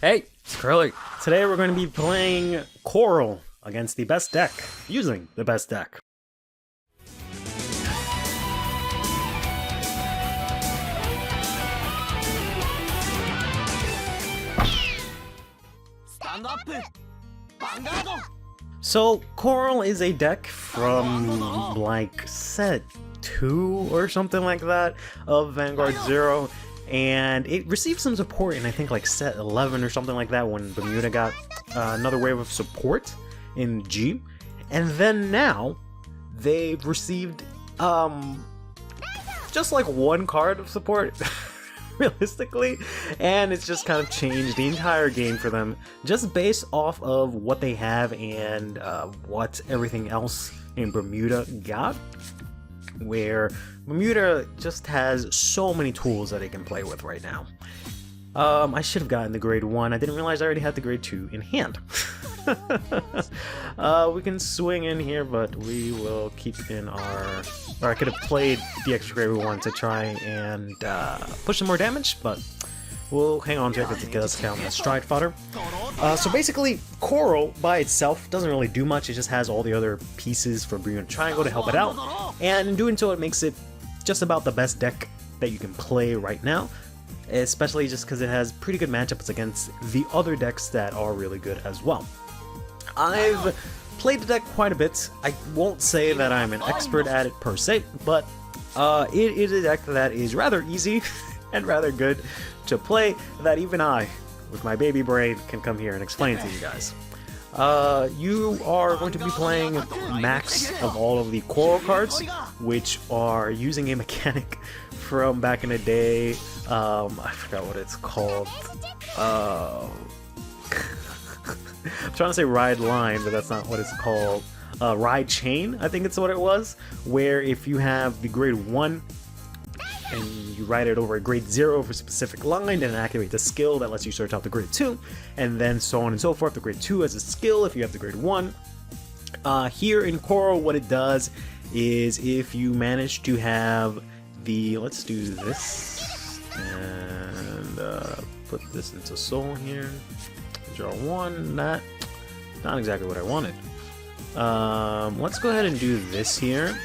Hey, it's Curly. Today we're going to be playing Coral against the best deck, using the best deck. So, Coral is a deck from, like, set 2 or something like that of Vanguard 0, and it received some support in, I think, like, set 11 or something like that when Bermuda got another wave of support in G, and then now they've received, just like one card of support. Realistically, and it's just kind of changed the entire game for them just based off of what they have and what everything else in Bermuda got, where Bermuda just has so many tools that they can play with right now. I should have gotten the grade 1. I didn't realize I already had the grade 2 in hand. We can swing in here, but we will keep in our... Or I could have played the extra grade 1 to try and push some more damage, but we'll hang on to it because it does count as stride fodder. So basically, Coral by itself doesn't really do much. It just has all the other pieces for Bermuda Triangle to help it out, and in doing so, it makes it just about the best deck that you can play right now. Especially just because it has pretty good matchups against the other decks that are really good as well. I've played the deck quite a bit. I won't say that I'm an expert at it per se, but it is a deck that is rather easy and rather good to play, that even I, with my baby brain, can come here and explain to you guys. You are going to be playing max of all of the Coral cards, which are using a mechanic from back in the day. I forgot what it's called. I'm trying to say ride line, but that's not what it's called. Ride chain, I think it's what it was, where if you have the grade 1 and you ride it over a grade 0 for a specific line, then activate the skill that lets you search out the grade 2, and then so on and so forth. The grade 2 as a skill if you have the grade 1. Here in Coral, what it does is if you manage to have the... Let's do this, and put this into soul here. Draw 1, not exactly what I wanted. Let's go ahead and do this here.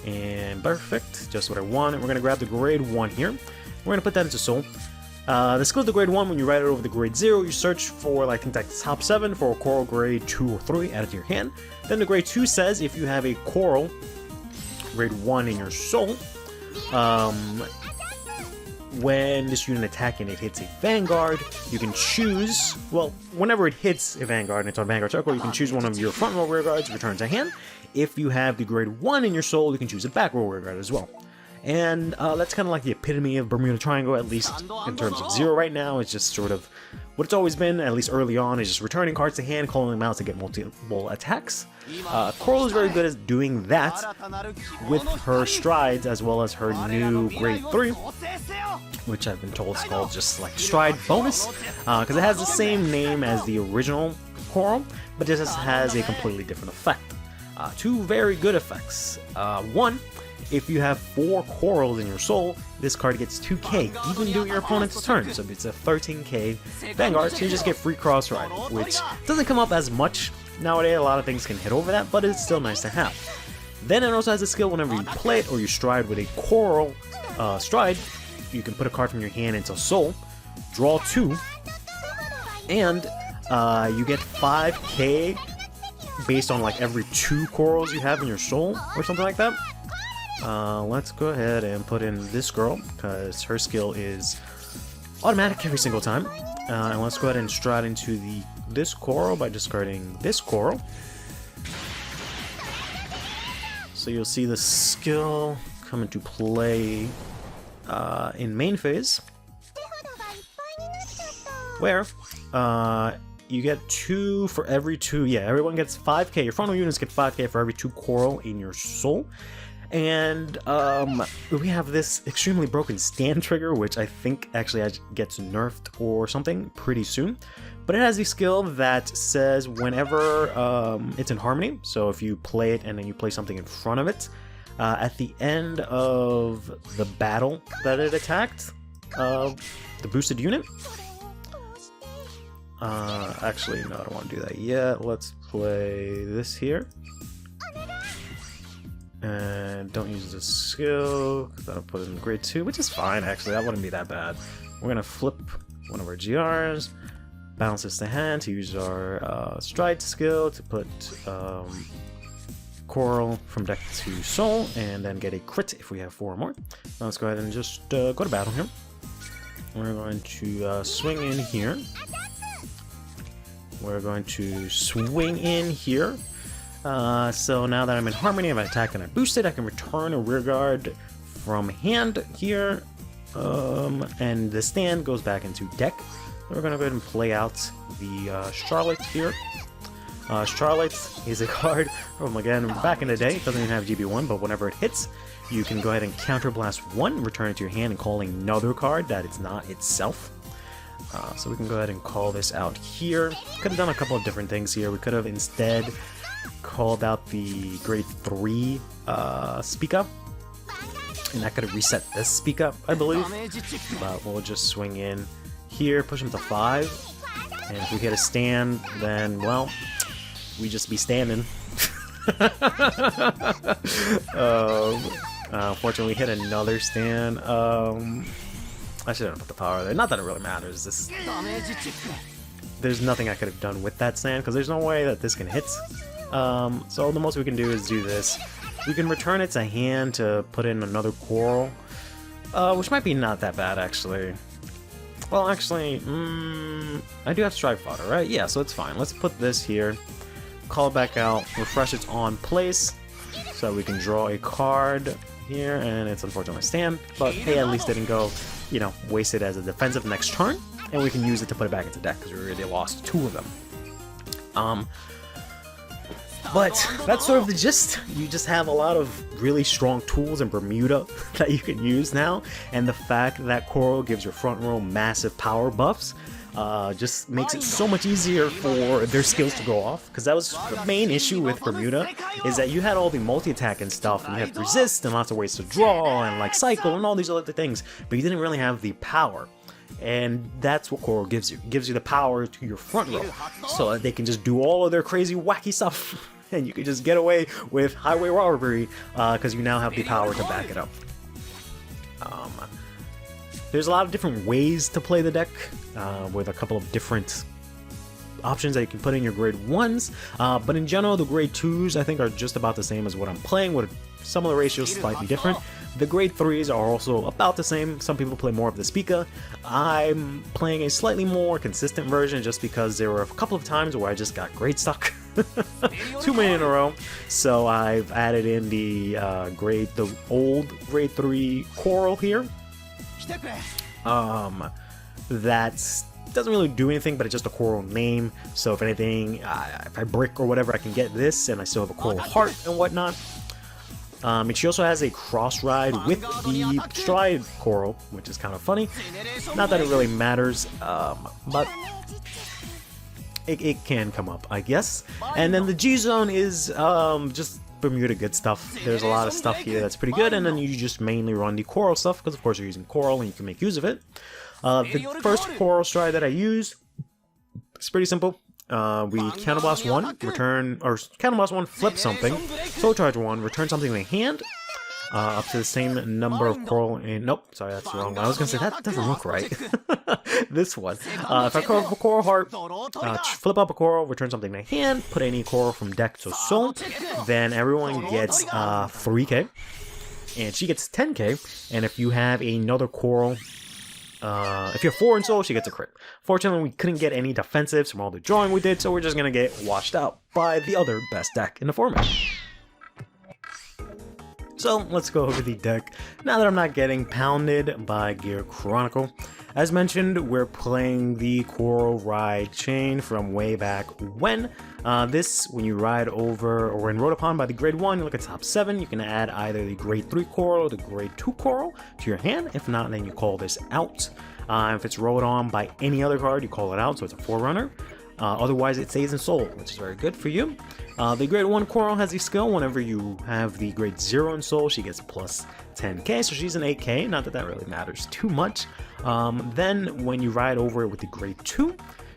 And perfect, just what I wanted. We're going to grab the grade 1 here. We're going to put that into soul. The skill of the grade 1, when you write it over the grade 0, you search for, I think, the top 7 for a Coral grade 2 or 3, add it to your hand. Then the grade 2 says if you have a Coral grade 1 in your soul, when this unit attacks and it hits a Vanguard, you can choose, well, whenever it hits a Vanguard and it's on Vanguard Circle, you can choose one of your front row rear guards, return to hand. If you have the grade 1 in your soul, you can choose a back row rear guard as well. And that's kind of like the epitome of Bermuda Triangle, at least in terms of 0 right now. It's just sort of what it's always been, at least early on, is just returning cards to hand, calling them out to get multiple attacks. Coral is very good at doing that with her strides, as well as her new grade 3, which I've been told is called just like stride bonus, because it has the same name as the original Coral, but it just has a completely different effect. 2 very good effects. 1, if you have 4 Corals in your soul, this card gets 2k, even during your opponent's turn, so it's a 13k Vanguard, so you just get free cross ride, which doesn't come up as much nowadays. A lot of things can hit over that, but it's still nice to have. Then it also has a skill whenever you play it or you stride with a Coral stride, you can put a card from your hand into soul, draw 2, and you get 5k based on like every 2 Corals you have in your soul or something like that. Let's go ahead and put in this girl, because her skill is automatic every single time. And let's go ahead and stride into this Coral by discarding this Coral. So you'll see the skill come into play in main phase, where you get 2 for every 2. Yeah, everyone gets 5k. Your frontal units get 5k for every 2 Coral in your soul. And we have this extremely broken stand trigger, which I think actually gets nerfed or something pretty soon. But it has a skill that says whenever it's in harmony, so if you play it and then you play something in front of it, at the end of the battle that it attacked, the boosted unit. Actually, no, I don't want to do that yet. Let's play this here. And don't use the skill, because that'll put it in grade 2, which is fine, actually. That wouldn't be that bad. We're going to flip one of our GRs, bounce this to hand to use our stride skill to put Coral from deck to soul, and then get a crit if we have 4 or more. Now let's go ahead and just go to battle here. We're going to swing in here. We're going to swing in here. So now that I'm in Harmony, if I attack and I boost it, I can return a rear guard from hand here. And the stand goes back into deck. We're going to go ahead and play out the Charlotte here. Charlotte is a card from, again, back in the day. It doesn't even have GB1, but whenever it hits, you can go ahead and counterblast 1, return it to your hand, and call another card that it's not itself. So we can go ahead and call this out here. Could have done a couple of different things here. We could have instead called out the grade 3 Speak Up, and that could have reset this Speak Up, I believe. But we'll just swing in here, push him to 5, and if we hit a stand, then, well, we just be standing. Unfortunately, we hit another stand. I shouldn't put the power there. Not that it really matters. There's nothing I could have done with that stand, because there's no way that this can hit. So the most we can do is do this. We can return it to hand to put in another Coral, which might be not that bad, actually. Well, actually, I do have Strike Fodder, right? Yeah, so it's fine. Let's put this here, call it back out, refresh its on place, so we can draw a card here, and it's unfortunately stand, but hey, at least it didn't go, you know, wasted as a defensive next turn, and we can use it to put it back into deck, because we already lost 2 of them. But that's sort of the gist. You just have a lot of really strong tools in Bermuda that you can use now, and the fact that Coral gives your front row massive power buffs just makes it so much easier for their skills to go off, because that was the main issue with Bermuda, is that you had all the multi-attack and stuff, and you had resist and lots of ways to draw and like cycle and all these other things, but you didn't really have the power. And that's what Coral gives you. It gives you the power to your front row, so that they can just do all of their crazy wacky stuff, and you can just get away with highway robbery, because you now have the power to back it up. There's a lot of different ways to play the deck, with a couple of different options that you can put in your grade 1s, but in general the grade 2s I think are just about the same as what I'm playing, with some of the ratios slightly different. The grade 3s are also about the same. Some people play more of the Speaker. I'm playing a slightly more consistent version just because there were a couple of times where I just got grade stuck. Too many in a row. So I've added in the old grade 3 Coral here. That doesn't really do anything, but it's just a Coral name. So if anything, if I brick or whatever, I can get this, and I still have a Coral Heart and whatnot. And she also has a cross ride with the Stride Coral, which is kind of funny. Not that it really matters, but it can come up, I guess. And then the G Zone is just Bermuda good stuff. There's a lot of stuff here that's pretty good, and then you just mainly run the Coral stuff, because of course you're using Coral and you can make use of it. The first Coral Stride that I use is pretty simple. We counterblast 1, return, or counterblast 1, flip something, soul charge 1, return something in hand, up to the same number of Coral, and nope, sorry, that's the wrong one. I was gonna say, that doesn't look right. This one. If I call up a Coral Heart, flip up a Coral, return something in hand, put any Coral from deck to soul, then everyone gets 3k, and she gets 10k, and if you have another Coral, if you're 4 in soul, she gets a crit. Fortunately, we couldn't get any defensives from all the drawing we did, so we're just gonna get washed out by the other best deck in the format. So let's go over the deck now that I'm not getting pounded by Gear Chronicle. As mentioned, we're playing the Coral Ride Chain from way back when. This, when you ride over or when rode upon by the grade 1, you look at top 7, you can add either the grade 3 Coral or the grade 2 Coral to your hand. If not, then you call this out. If it's rode on by any other card, you call it out, so it's a forerunner. Otherwise, it stays in Soul, which is very good for you. The grade 1 Coral has the skill. Whenever you have the grade 0 in Soul, she gets plus 10k, so she's an 8k. Not that that really matters too much. Then, when you ride over it with the grade 2,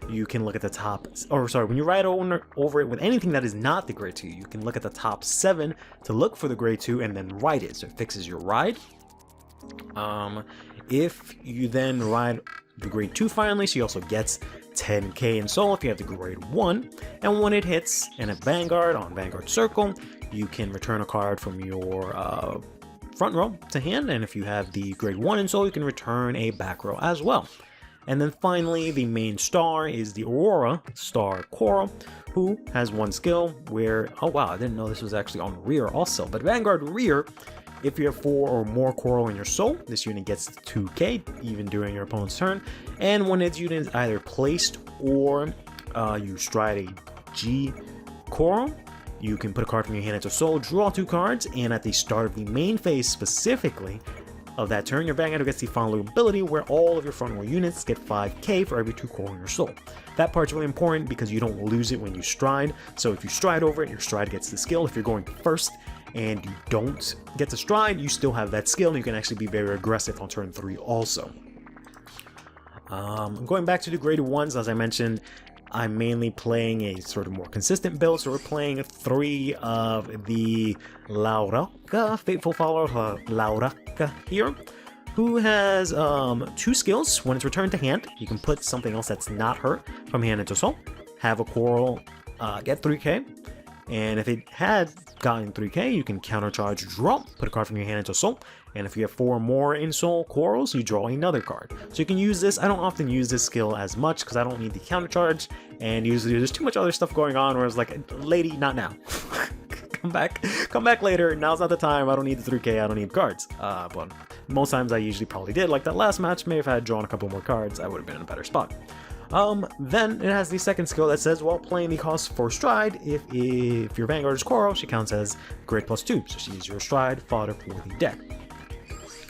you can look at the top, or sorry, when you ride over it with anything that is not the grade 2, you can look at the top 7 to look for the grade 2 and then ride it, so it fixes your ride. If you then ride the grade 2 finally, she also gets 10k in Soul if you have the grade 1, and when it hits in a Vanguard on Vanguard Circle, you can return a card from your front row to hand, and if you have the grade 1 in Soul, you can return a back row as well. And then finally, the main star is the Aurora Star Coral, who has one skill where, oh wow, I didn't know this was actually on Rear also, but Vanguard Rear, if you have 4 or more Coral in your Soul, this unit gets 2k, even during your opponent's turn, and when its unit is either placed or you stride a G Coral, you can put a card from your hand into Soul, draw 2 cards, and at the start of the main phase specifically, of that turn, your Vanguard gets the following ability where all of your front row units get 5k for every 2 Coral in your Soul. That part's really important because you don't lose it when you stride, so if you stride over it, your stride gets the skill. If you're going first and you don't get to stride, you still have that skill, and you can actually be very aggressive on turn 3 also. Going back to the graded ones, as I mentioned, I'm mainly playing a sort of more consistent build, so we're playing 3 of the Lauraka, Faithful Follower Lauraka here, who has 2 skills. When it's returned to hand, you can put something else that's not her from hand into Soul, have a Coral get 3k, and if it had gotten 3k, you can countercharge draw, put a card from your hand into Soul, and if you have 4 more in Soul Corals, you draw another card. So you can use this. I don't often use this skill as much because I don't need the countercharge, and usually there's too much other stuff going on where it's like, lady, not now. come back later. Now's not the time. I don't need the 3k. I don't need cards. But most times I usually probably did. Like that last match, maybe if I had drawn a couple more cards, I would have been in a better spot. Then it has the second skill that says, while playing the cost for stride, if your Vanguard is Coral, she counts as grade +2, so she's your stride fodder for the deck.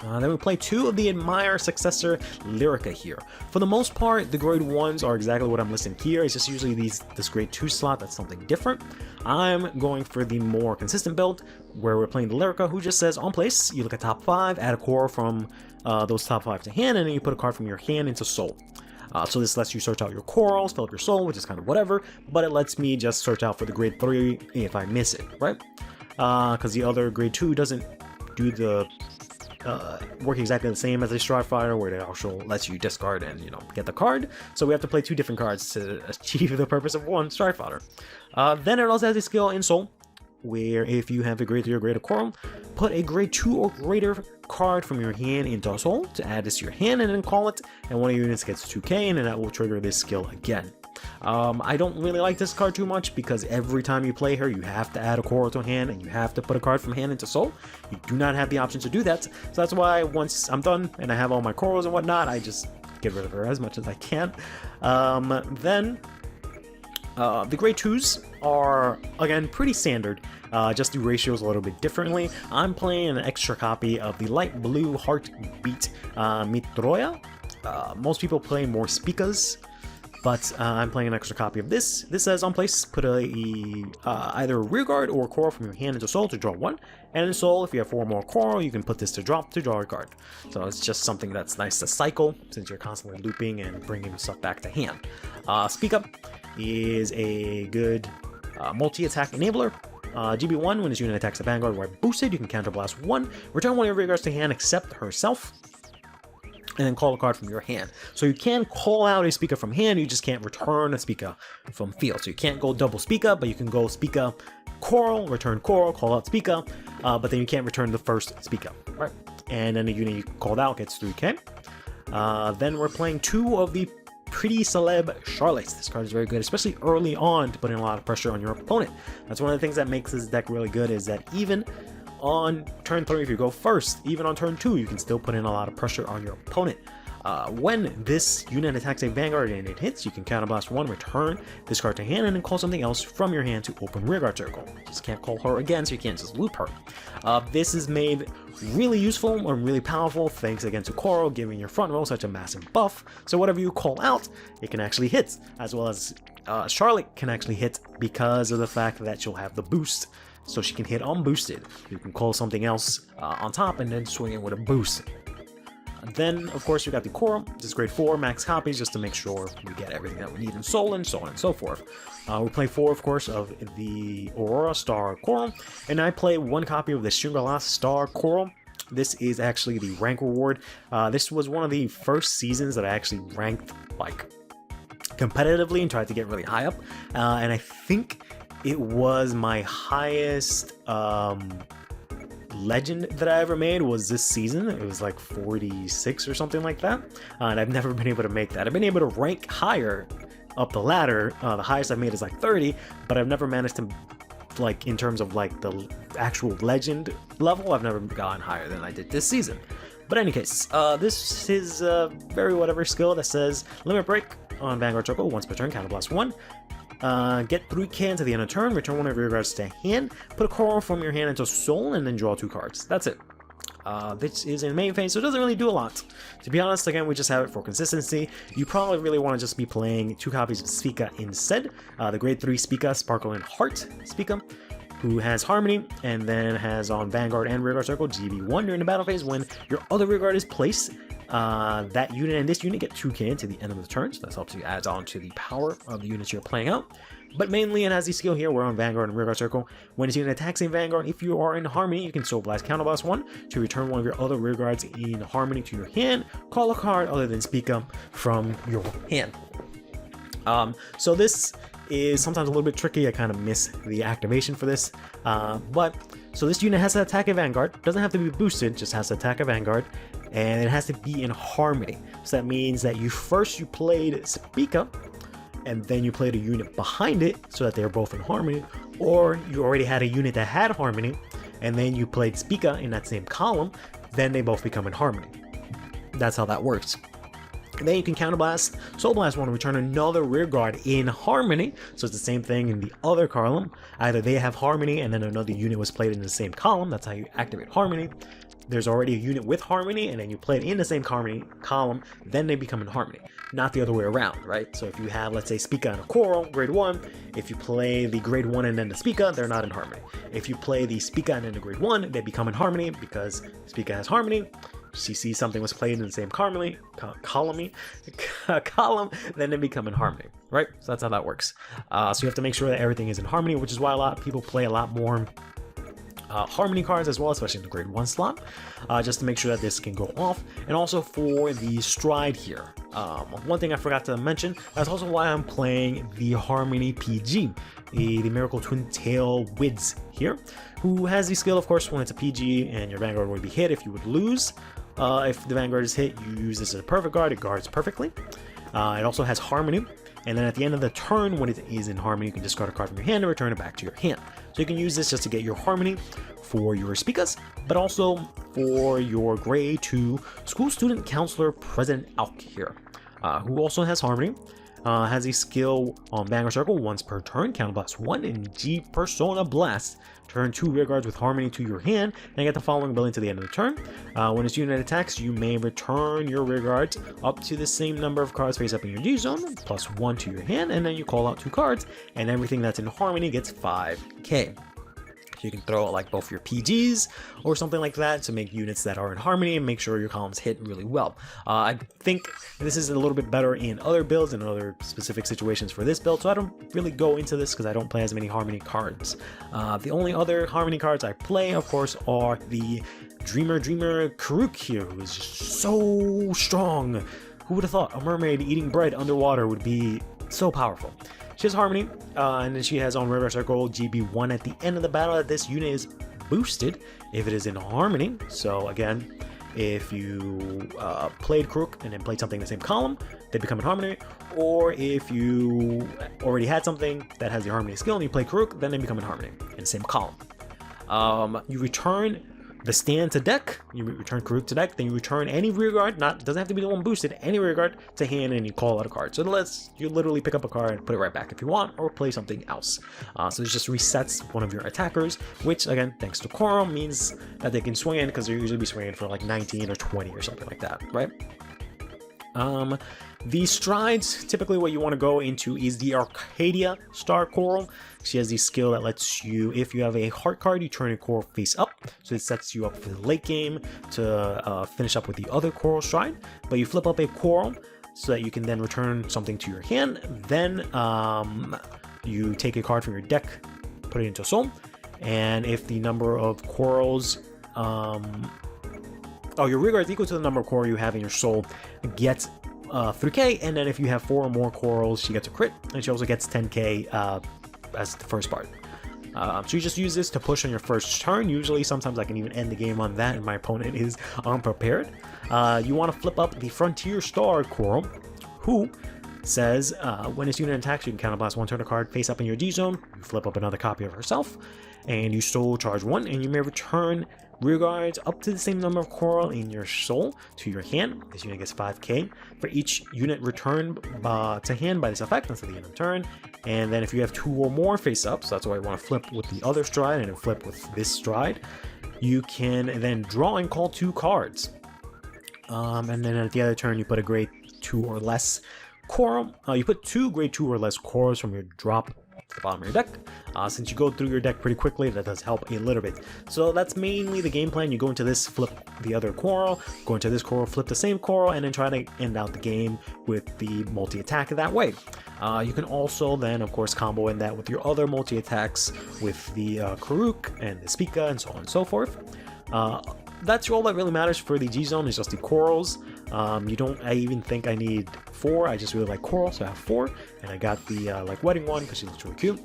Then we play 2 of the Admire Successor Lyrica here. For the most part, the grade 1s are exactly what I'm listing here. It's just usually this grade 2 slot that's something different. I'm going for the more consistent build, where we're playing the Lyrica, who just says, on place, you look at top 5, add a Coral from those top 5 to hand, and then you put a card from your hand into Soul. So this lets you search out your Corals, fill up your Soul, which is kind of whatever, but it lets me just search out for the grade 3 if I miss it, right? Because the other grade 2 doesn't do the work exactly the same as a Stride Fighter, where it also lets you discard and, get the card. So we have to play 2 different cards to achieve the purpose of one Stride Fighter. Then it also has a skill in Soul, where if you have a grade 3 or greater Coral, put a grade 2 or greater card from your hand into Soul to add this to your hand and then call it, and one of your units gets 2k, and then that will trigger this skill again. I don't really like this card too much because every time you play her, you have to add a Coral to hand and you have to put a card from hand into Soul. You do not have the option to do that, so that's why once I'm done and I have all my Corals and whatnot, I just get rid of her as much as I can. Then the grade 2s are, again, pretty standard, just do ratios a little bit differently. I'm playing an extra copy of the light blue Heartbeat Mitroya. Most people play more Spikas, but I'm playing an extra copy of this. This says, on place, put either a rear guard or a Coral from your hand into Soul to draw 1, and in Soul, if you have 4 more Coral, you can put this to draw a card. So it's just something that's nice to cycle, since you're constantly looping and bringing stuff back to hand. Speak Up is a good multi-attack enabler. GB1, when this unit attacks a Vanguard where boosted, you can counterblast 1, return one of your rear guards to hand except herself, and then call a card from your hand. So you can call out a Speaker from hand, you just can't return a Speaker from field. So you can't go double Speaker, but you can go Speaker Coral, return Coral, call out Speaker, but then you can't return the first Speaker, right? And then the unit you called out gets 3k. Then we're playing 2 of the Pretty Celeb Charlottes. This card is very good, especially early on, to put in a lot of pressure on your opponent. That's one of the things that makes this deck really good, is that even on turn 3, if you go first, even on turn 2, you can still put in a lot of pressure on your opponent. When this unit attacks a Vanguard and it hits, you can counterblast 1, return this card to hand, and then call something else from your hand to open rearguard circle. You just can't call her again, so you can't just loop her. This is made really useful and really powerful thanks again to Coral giving your front row such a massive buff, so whatever you call out, it can actually hit, as well as Charlotte can actually hit because of the fact that she'll have the boost, so she can hit unboosted. You can call something else on top and then swing it with a boost. Then, of course, we got the Coral. This is grade 4, max copies, just to make sure we get everything that we need in Soul, and so on and so forth. We play 4, of course, of the Aurora Star Coral, and I play 1 copy of the Shingala Star Coral. This is actually the rank reward. This was one of the first seasons that I actually ranked, like, competitively and tried to get really high up, and I think it was my highest legend that I ever made was this season. It was like 46 or something like that, and I've never been able to make that. I've been able to rank higher up the ladder. The highest I've made is like 30, but I've never managed to, like, in terms of like the actual legend level, I've never gotten higher than I did this season. But in any case, this is a very whatever skill that says limit break on Vanguard Circle once per turn, counterblast 1. Get 3k into the end of turn, return one of your cards to hand, put a Coral from your hand into Soul, and then draw 2 cards. That's it. This is in main phase, so it doesn't really do a lot. To be honest, again, we just have it for consistency. You probably really want to just be playing 2 copies of Spica instead. The grade 3 Spica, Sparkle and Heart Spica, who has Harmony, and then has on Vanguard and Rearguard Circle GB1 during the battle phase. When your other Rearguard is placed, that unit and this unit get 2k into the end of the turn, so that helps you add on to the power of the units you're playing out. But mainly, and as the skill here, we're on Vanguard and Rearguard Circle. When this unit attacks a Vanguard, if you are in Harmony, you can Soul Blast Counterblast 1 to return one of your other Rearguards in Harmony to your hand, call a card other than Spica from your hand. So this is sometimes a little bit tricky. I kind of miss the activation for this, so this unit has to attack a Vanguard. Doesn't have to be boosted, just has to attack a Vanguard, and it has to be in Harmony. So that means that you played Spica, and then you played a unit behind it so that they're both in Harmony, or you already had a unit that had Harmony, and then you played Spica in that same column, then they both become in Harmony. That's how that works. And then you can counterblast, Soul Blast 1 to return another Rearguard in Harmony. So it's the same thing in the other column. Either they have Harmony and then another unit was played in the same column. That's how you activate Harmony. There's already a unit with Harmony, and then you play it in the same Harmony column, then they become in Harmony. Not the other way around, right? So if you have, let's say, Spica and a Coral, grade 1, if you play the grade 1 and then the Spica, they're not in Harmony. If you play the Spica and then the grade 1, they become in Harmony because Spica has Harmony. She sees something was played in the same column, then they become in Harmony, right? So that's how that works. So you have to make sure that everything is in Harmony, which is why a lot of people play a lot more Harmony cards as well, especially in the grade 1 slot, just to make sure that this can go off. And also for the Stride here, one thing I forgot to mention, that's also why I'm playing the Harmony PG, the Miracle Twin Tail Wids here, who has the skill, of course, when it's a PG and your Vanguard would be hit. If you would lose, if the Vanguard is hit, you use this as a perfect guard, it guards perfectly. It also has Harmony, and then at the end of the turn, when it is in Harmony, you can discard a card from your hand and return it back to your hand. So you can use this just to get your Harmony for your Spikas, but also for your grade 2 School Student Counselor President Alk here, who also has Harmony. Has a skill on Vanguard Circle once per turn, counterblast 1, and G Persona Blast. Turn 2 rearguards with Harmony to your hand, and get the following ability to the end of the turn. When this unit attacks, you may return your rearguards up to the same number of cards face up in your G zone, plus 1 to your hand, and then you call out 2 cards, and everything that's in Harmony gets 5k. You can throw out like both your PGs or something like that to make units that are in Harmony and make sure your columns hit really well. I think this is a little bit better in other builds and other specific situations for this build, so I don't really go into this because I don't play as many Harmony cards. The only other Harmony cards I play, of course, are the Dreamer Karuk here, who is just so strong. Who would have thought a mermaid eating bread underwater would be so powerful? She has Harmony, and then she has on River Circle GB1 at the end of the battle that this unit is boosted if it is in Harmony. So again, if you played Crook and then played something in the same column, they become in Harmony. Or if you already had something that has the Harmony skill and you play Crook, then they become in Harmony in the same column. You return the stand to deck, you return Karuk to deck, then you return any rearguard, doesn't have to be the one boosted, any rearguard to hand, and you call out a card. So you literally pick up a card and put it right back if you want, or play something else. So it just resets one of your attackers, which again, thanks to Coral, means that they can swing in, because they'll usually be swinging for like 19 or 20 or something like that, right? The strides, typically what you want to go into is the Arcadia Star Coral. She has the skill that lets you, if you have a heart card, you turn your coral face up. So it sets you up for the late game to finish up with the other coral stride. But you flip up a coral so that you can then return something to your hand. Then you take a card from your deck, put it into a soul. And if the number of corals... your rearguard is equal to the number of coral you have in your soul, gets 3k, and then if you have 4 or more corals, she gets a crit, and she also gets 10k as the first part. So you just use this to push on your first turn. Usually, sometimes I can even end the game on that, and my opponent is unprepared. You want to flip up the Frontier Star Coral, who says when this unit attacks, you can counterblast 1 turn card face up in your D zone. You flip up another copy of herself, and you soul charge 1, and you may return rearguards up to the same number of coral in your soul to your hand. This unit gets 5k for each unit returned to hand by this effect until the end of turn. And then if you have 2 or more face ups, that's why you want to flip with the other stride and then flip with this stride, you can then draw and call 2 cards. And then at the other turn, you put a grade 2 or less coral. You put 2 grade 2 or less corals from your drop to the bottom of your deck. Since you go through your deck pretty quickly, that does help a little bit. So that's mainly the game plan. You go into this, flip the other coral, go into this coral, flip the same coral, and then try to end out the game with the multi-attack that way. You can also then, of course, combo in that with your other multi-attacks with the Karuk and the Spica and so on and so forth. That's all that really matters for the G-Zone, is just the corals. I even think I need 4. I just really like coral, so I have 4. And I got the wedding one because she looks really cute.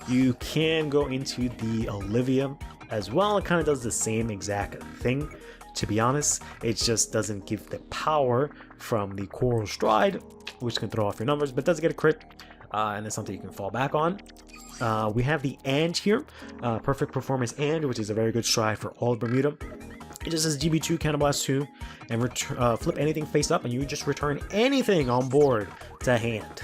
You can go into the Olivia as well. It kind of does the same exact thing, to be honest. It just doesn't give the power from the Coral Stride, which can throw off your numbers, but does get a crit, and it's something you can fall back on. We have the And here, Perfect Performance And, which is a very good stride for all of Bermuda. It just says GB2, Counterblast 2, and flip anything face up, and you just return anything on board to hand.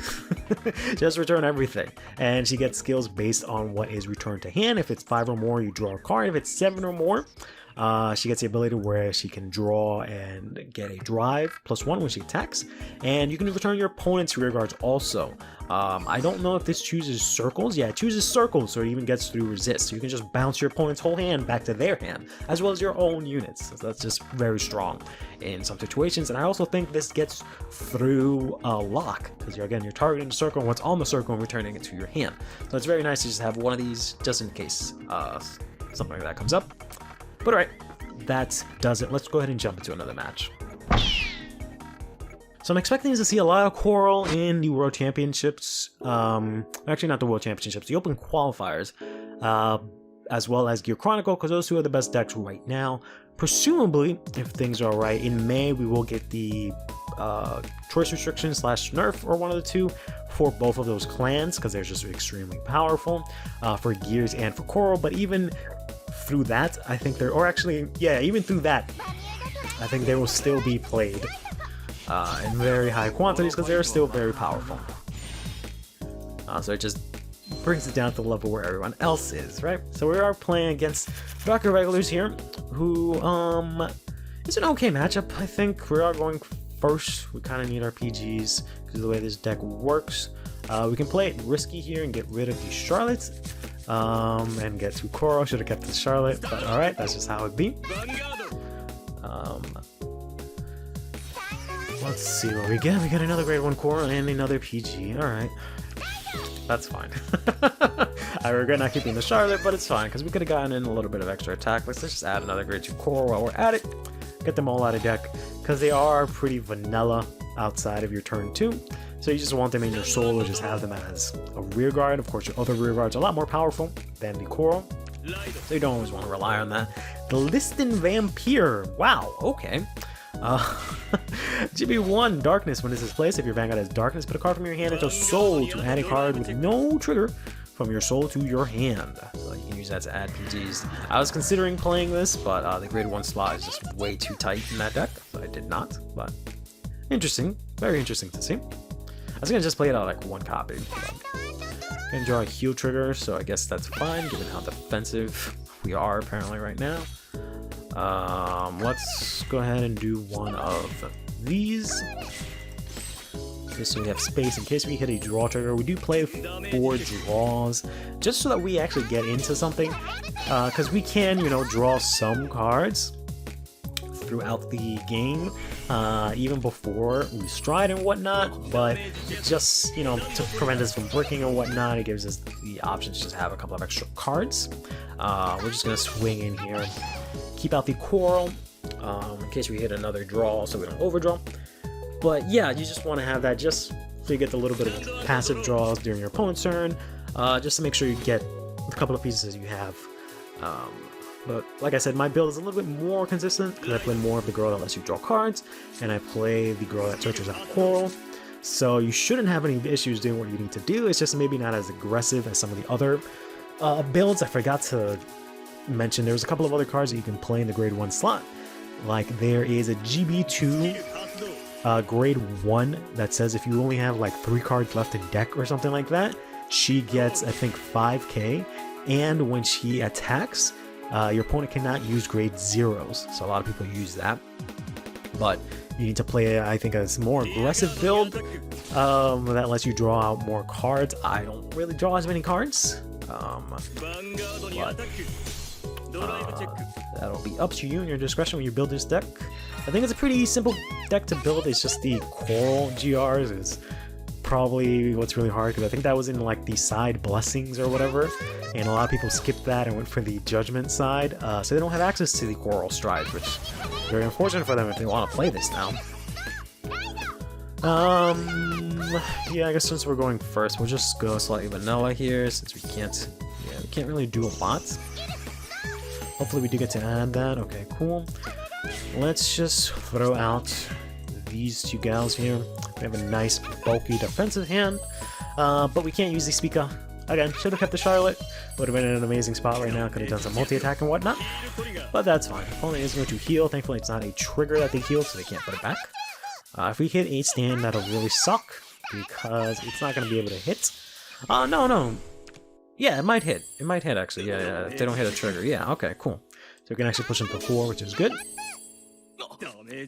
Just return everything. And she gets skills based on what is returned to hand. If it's 5 or more, you draw a card. If it's 7 or more, she gets the ability where she can draw and get a drive +1 when she attacks, and you can return your opponent's rearguards also. I don't know if this chooses circles. Yeah, it chooses circles, so it even gets through resist. So you can just bounce your opponent's whole hand back to their hand, as well as your own units. So that's just very strong in some situations. And I also think this gets through lock, because you're targeting the circle and what's on the circle and returning it to your hand. So it's very nice to just have one of these just in case something like that comes up. But alright, that does it. Let's go ahead and jump into another match. So I'm expecting to see a lot of Coral in the World Championships. Actually, not the World Championships, the Open Qualifiers, as well as Gear Chronicle, because those 2 are the best decks right now. Presumably, if things are right, in May we will get the choice restriction / nerf, or one of the 2, for both of those clans, because they're just extremely powerful for Gears and for Coral. But even through that, I think even through that, I think they will still be played in very high quantities, because they're still very powerful. So it just brings it down to the level where everyone else is, right? So we are playing against Rocket Regulars here, who is an okay matchup. I think we are going first. We kind of need our PGs because of the way this deck works. We can play it risky here and get rid of the Charlotte, and get to Coral. Should have kept the Charlotte, but alright, that's just how it be. Let's see what we get. We got another grade 1 Coral and another PG. Alright. That's fine. I regret not keeping the Charlotte, but it's fine, because we could have gotten in a little bit of extra attack. Let's just add another grade 2 Coral while we're at it. Get them all out of deck, because they are pretty vanilla outside of your turn 2. So you just want them in your soul, or just have them as a rearguard. Of course, your other rearguards are a lot more powerful than the Coral, so you don't always want to rely on that. The Liston Vampire. Wow, okay. GB1 Darkness. When this is placed, if your Vanguard has Darkness, put a card from your hand into Soul to add a card with no trigger from your soul to your hand. So you can use that to add PGs. I was considering playing this, but the grade 1 slot is just way too tight in that deck, so I did not. But interesting, very interesting to see. I was gonna just play it out like 1 copy. But I'm gonna draw a heal trigger, so I guess that's fine given how defensive we are apparently right now. Let's go ahead and do one of these. Just so we have space in case we hit a draw trigger. We do play 4 draws just so that we actually get into something, because we can, you know, draw some cards throughout the game, even before we stride and whatnot, but just, you know, to prevent us from bricking and whatnot, it gives us the option to just have a couple of extra cards. We're just gonna swing in here, keep out the coral in case we hit another draw so we don't overdraw. But yeah, you just want to have that just so you get the little bit of passive draws during your opponent's turn, just to make sure you get a couple of pieces you have. But like I said, my build is a little bit more consistent because I play more of the girl that lets you draw cards, and I play the girl that searches out coral. So you shouldn't have any issues doing what you need to do. It's just maybe not as aggressive as some of the other builds. I forgot to mention there's a couple of other cards that you can play in the grade 1 slot. Like there is a GB2 grade 1 that says if you only have like 3 cards left in deck or something like that, she gets I think 5k, and when she attacks, your opponent cannot use grade 0s. So a lot of people use that, but you need to play, I think, a more aggressive build that lets you draw out more cards. I don't really draw as many cards, but that'll be up to you and your discretion when you build this deck. I think it's a pretty simple deck to build. It's just the coral GRs is probably what's really hard, because I think that was in like the side blessings or whatever, and a lot of people skipped that and went for the judgment side, so they don't have access to the coral strides, which is very unfortunate for them if they want to play this now. Yeah, I guess since we're going first, we'll just go slightly vanilla here since we can't really do a lot. Hopefully we do get to add that. Okay, cool. Let's just throw out these 2 gals here. We have a nice bulky defensive hand, but we can't use the speaker. Again, should have kept the Charlotte. Would have been in an amazing spot right now. Could have done some multi-attack and whatnot, but that's fine. Opponent is going to heal. Thankfully, it's not a trigger that they heal, so they can't put it back. If we hit 8 stand, that'll really suck because it's not going to be able to hit. No. Yeah, it might hit. It might hit, actually. Yeah, if they don't hit a trigger. Yeah, okay, cool. So we can actually push them to 4, which is good. There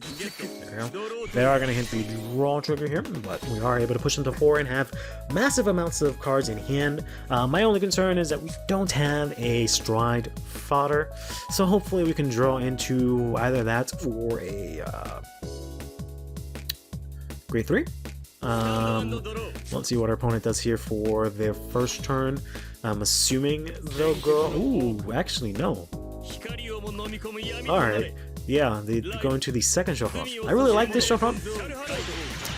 we go. They are going to hit the draw trigger here, but we are able to push them to 4 and have massive amounts of cards in hand. My only concern is that we don't have a stride fodder, so hopefully we can draw into either that or a grade 3. Let's see what our opponent does here for their first turn. I'm assuming they'll go... Ooh, actually, no. Alright. Yeah, they go into the second shuffle. I really like this shuffle.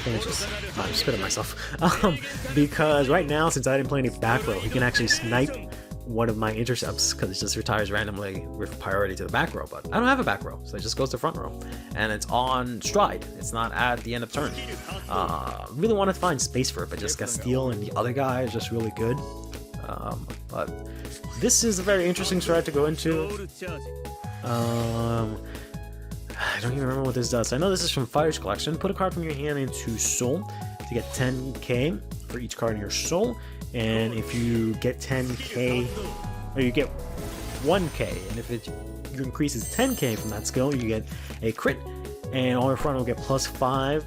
I'm spitting myself. Because right now, since I didn't play any back row, he can actually snipe one of my intercepts because it just retires randomly with priority to the back row. But I don't have a back row, so it just goes to front row. And it's on stride. It's not at the end of turn. Really want to find space for it, but just got steal, and the other guy is just really good. But this is a very interesting stride to go into. I don't even remember what this does. I know this is from Fire's collection. Put a card from your hand into Soul to get 10k for each card in your Soul. And if you get 10k, or you get 1k, and if it increases 10k from that skill, you get a crit. And all your front will get +5.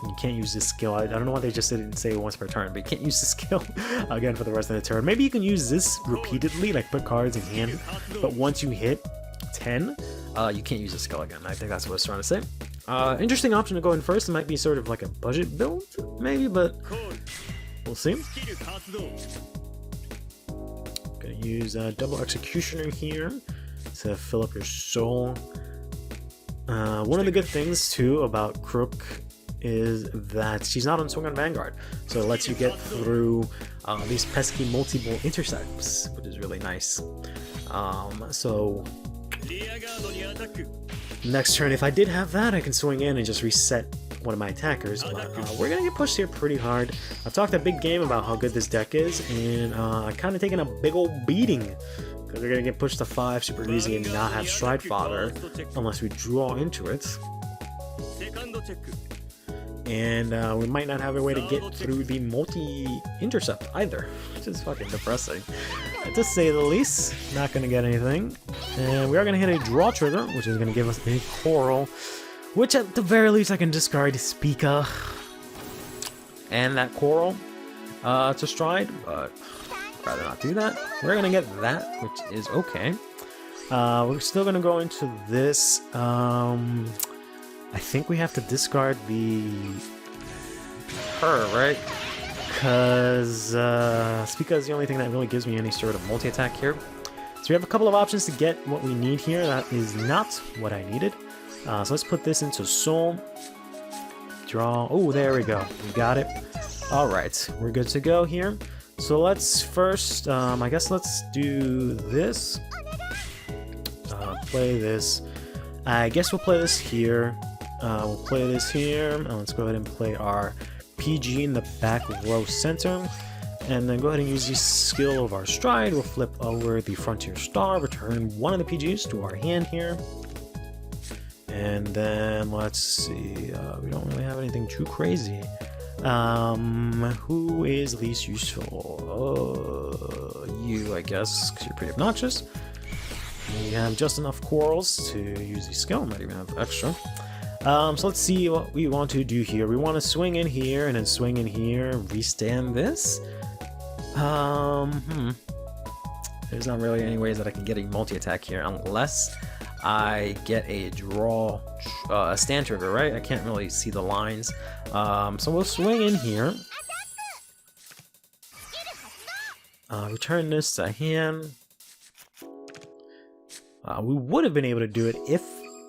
You can't use this skill. I don't know why they just didn't say once per turn, but you can't use this skill again for the rest of the turn. Maybe you can use this repeatedly, like put cards in hand, but once you hit 10, you can't use the skill again. I think that's what I was trying to say. Interesting option to go in first. It might be sort of like a budget build, maybe, but we'll see. Gonna use double executioner here to fill up your soul. One of the good things too about Crook is that she's not on Swing on Vanguard, so it lets you get through these pesky multi-ball intercepts, which is really nice. So next turn, if I did have that, I can swing in and just reset one of my attackers, but we're gonna get pushed here pretty hard. I've talked a big game about how good this deck is, and kind of taking a big old beating, because we're gonna get pushed to 5 super easy and not have stride fodder unless we draw into it. And we might not have a way to get through the multi-intercept either, which is fucking depressing, to say the least. Not gonna get anything, and we are gonna hit a draw trigger, which is gonna give us a coral, which at the very least I can discard Speaker and that coral to stride, but I'd rather not do that. We're gonna get that, which is okay. We're still gonna go into this. I think we have to discard her, right? Because Speaker is the only thing that really gives me any sort of multi-attack here. So we have a couple of options to get what we need here. That is not what I needed. So let's put this into Soul. Draw. Oh, there we go. We got it. Alright, we're good to go here. So let's first, I guess let's do this. Play this. I guess we'll play this here. We'll play this here. Let's go ahead and play our PG in the back row center. And then go ahead and use the skill of our stride. We'll flip over the Frontier Star, return one of the PGs to our hand here. And then let's see, we don't really have anything too crazy. Who is least useful? You, I guess, because you're pretty obnoxious. We have just enough corals to use the skill, might even have extra. So let's see what we want to do here. We want to swing in here and then swing in here, restand this. There's not really any ways that I can get a multi-attack here unless I get a draw, a stand trigger, right? I can't really see the lines. So we'll swing in here. Return this to hand. We would have been able to do it if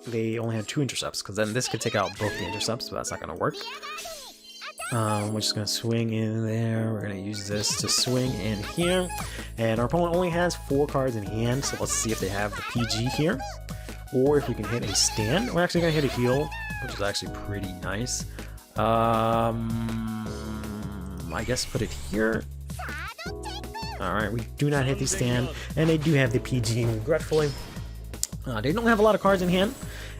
they only had 2 intercepts, because then this could take out both the intercepts, but that's not going to work. We're just going to swing in there. We're going to use this to swing in here. And our opponent only has 4 cards in hand, so let's see if they have the PG here. Or if we can hit a stand. We're actually going to hit a heal, which is actually pretty nice. I guess put it here. Alright, we do not hit the stand, and they do have the PG, regretfully. They don't have a lot of cards in hand,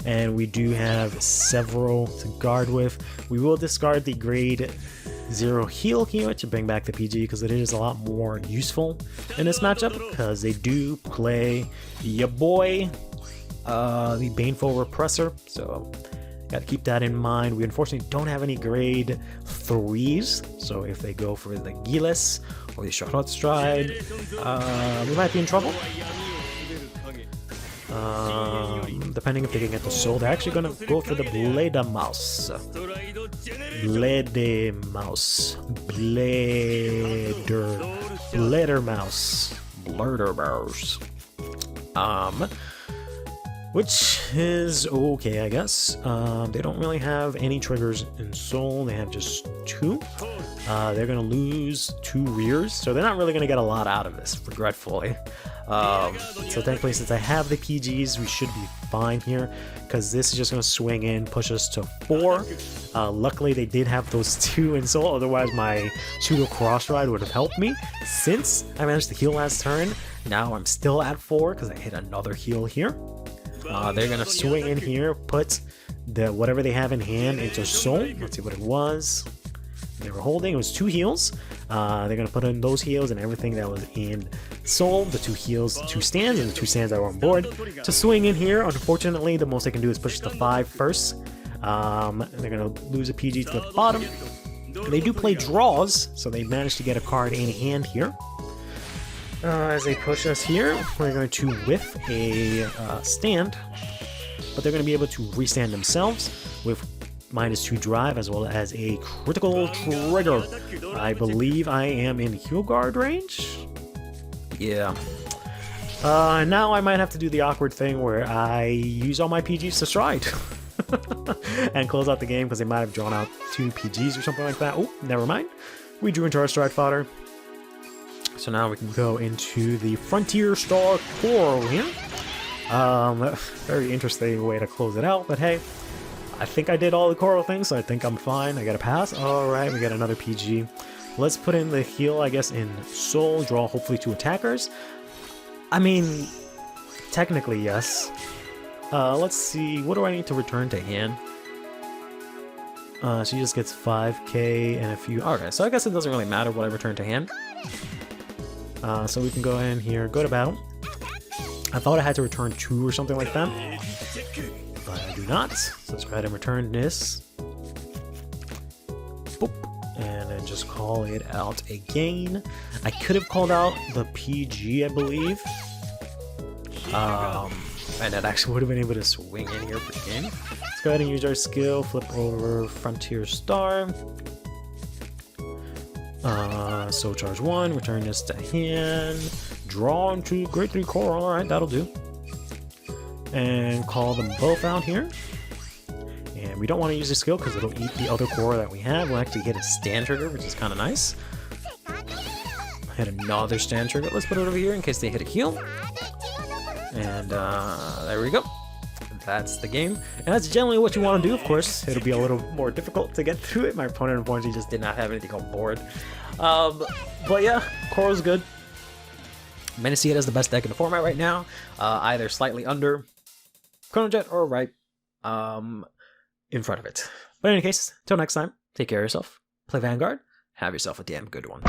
and we do have several to guard with. We will discard the grade 0 heal here to bring back the PG, because it is a lot more useful in this matchup, because they do play your boy, the Baneful Repressor, so gotta keep that in mind. We unfortunately don't have any grade 3s, so if they go for the Gilles or the Charlotte Stride, we might be in trouble. Depending if they can get the soul, they're actually gonna go for the Blader Mouse. Blader Mouse. Blader Mouse. Blader Mouse. Which is okay, I guess. They don't really have any triggers in Soul. They have just 2. They're gonna lose 2 rears, so they're not really gonna get a lot out of this, regretfully. So thankfully, since I have the PGs, we should be fine here, because this is just gonna swing in, push us to 4. Luckily, they did have those 2 in Soul, otherwise my pseudo cross ride would have helped me. Since I managed to heal last turn, now I'm still at 4 because I hit another heal here. They're gonna swing in here, put the whatever they have in hand into Soul. Let's see what it was. They were holding. It was 2 heals. They're gonna put in those heals and everything that was in Soul. The 2 heals, 2 stands, and the 2 stands that were on board. To swing in here, unfortunately, the most they can do is push to 5 first. They're gonna lose a PG to the bottom. They do play draws, so they managed to get a card in hand here. As they push us here, we're going to whiff a stand, but they're going to be able to restand themselves with -2 drive as well as a critical trigger. I believe I am in heal guard range. Yeah. Now I might have to do the awkward thing where I use all my PGs to stride and close out the game, because they might have drawn out 2 PGs or something like that. Oh, never mind. We drew into our stride fodder. So now we can go into the Frontier Star Coral here. Very interesting way to close it out, but hey, I think I did all the coral things, so I think I'm fine. I got a pass. Alright, we got another PG. Let's put in the heal, I guess, in Soul. Draw hopefully 2 attackers. I mean, technically, yes. Let's see. What do I need to return to hand? She just gets 5k and a few... Okay, so I guess it doesn't really matter what I return to hand. So we can go in here, go to battle. I thought I had to return 2 or something like that, but I do not. So let's go ahead and return this. Boop. And then just call it out again. I could have called out the PG, I believe. And that actually would have been able to swing in here for the game. Let's go ahead and use our skill, flip over Frontier Star. So charge 1, return this to hand, draw into Grade 3 Coral, alright, that'll do. And call them both out here. And we don't want to use the skill because it'll eat the other coral that we have. We'll actually hit a stand trigger, which is kind of nice. Hit another stand trigger. Let's put it over here in case they hit a heal. And there we go. That's the game. And that's generally what you want to do, of course. It'll be a little more difficult to get through it. My opponent unfortunately just did not have anything on board. But yeah, Coral's good. Menacea is the best deck in the format right now. Either slightly under Chrono Jet or right in front of it. But in any case, till next time, take care of yourself. Play Vanguard. Have yourself a damn good one.